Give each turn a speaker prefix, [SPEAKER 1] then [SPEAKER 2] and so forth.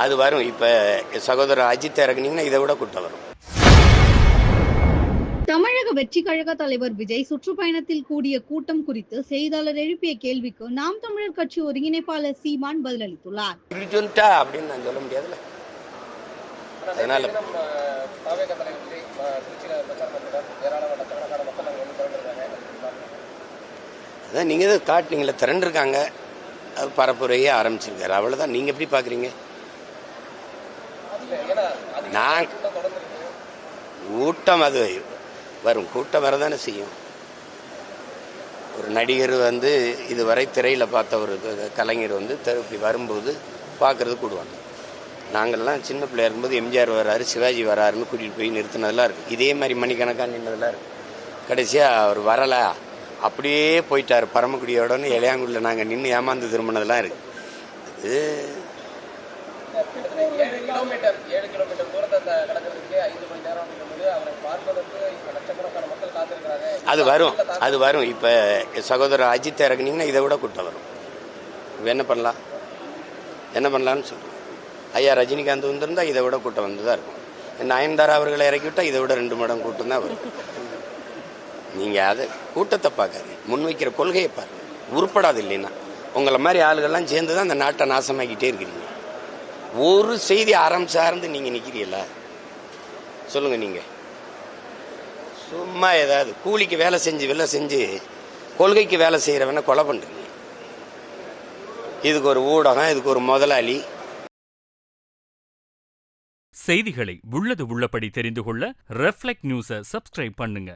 [SPEAKER 1] அது வரும். இப்போ சகோதரர் அஜித் இறக்குனீங்கன்னா இதை விட கூட்டம் வரும்.
[SPEAKER 2] தமிழக வெற்றி கழக தலைவர் விஜய் சுற்றுப்பயணத்தில் கூடிய கூட்டம் குறித்து செய்தியாளர் எழுப்பிய கேள்விக்கு நாம் தமிழர் கட்சி ஒருங்கிணைப்பாளர் சீமான் பதிலளித்துள்ளார்.
[SPEAKER 1] அப்படின்னு நான் சொல்ல முடியாதுல்ல. அதனால அதான் நீங்க தான் காட்டினீங்களே, திரண்டிருக்காங்க, பரப்புரையே ஆரம்பிச்சிருக்காரு, அவ்வளவுதான். நீங்க எப்படி பாக்குறீங்க? நான் கூட்டம் அது வரும், கூட்டம் வரதானே செய்யும். ஒரு நடிகர் இதுவரை திரையில் பார்த்த ஒரு கலைஞர் இப்படி வரும்போது பார்க்கறது கூடுவாங்க. நாங்கள்லாம் சின்ன பிள்ளையா இருக்கும்போது எம்ஜிஆர் வராரு, சிவாஜி வராருன்னு கூட்டிகிட்டு போய் நிறுத்தினதெல்லாம் இருக்குது. இதே மாதிரி மணிக்கணக்காக நின்றதெல்லாம் இருக்குது. கடைசியாக அவர் வரலை, அப்படியே போயிட்டார் பரமக்குடியோடன்னு இளையாங்குடியில் நாங்கள் நின்று ஏமாந்து திரும்பினதெல்லாம் இருக்குது. இது அது வரும். இப்போ சகோதரர் அஜித் இறக்குனீங்கன்னா இதை விட கூட்டம் வரும். என்ன பண்ணலான்னு சொல்லுங்கள். ஐயா ரஜினிகாந்த் வந்திருந்தால் இதை விட கூட்டம் வந்து தான் இருக்கும். நயன்தாரா அவர்களை இறக்கி விட்டால் இதை விட 2 மடங்கு கூட்டம் தான் வரும். நீங்கள் அதை கூட்டத்தை பார்க்காதீங்க, முன்வைக்கிற கொள்கையை பாருங்க. உருப்படாது இல்லைன்னா உங்களை மாதிரி ஆளுகள்லாம் சேர்ந்து தான் அந்த நாட்டை நாசமாக்கிட்டே இருக்கிறீங்க. ஒரு செய்தி அறம் சார்ந்து நீங்கள் நிற்கிறீங்களா சொல்லுங்கள். நீங்கள் சும்மா ஏதாவது கூலிக்கு வேலை செஞ்சு கொள்கைக்கு வேலை செய்கிறவன கொலை பண்ணுறீங்க. இதுக்கு ஒரு ஊடகம், இதுக்கு ஒரு முதலாளி.
[SPEAKER 3] செய்திகளை உள்ளது உள்ளபடி தெரிந்து கொள்ள ரெஃப்ளெக்ட் நியூஸை சப்ஸ்கிரைப் பண்ணுங்க.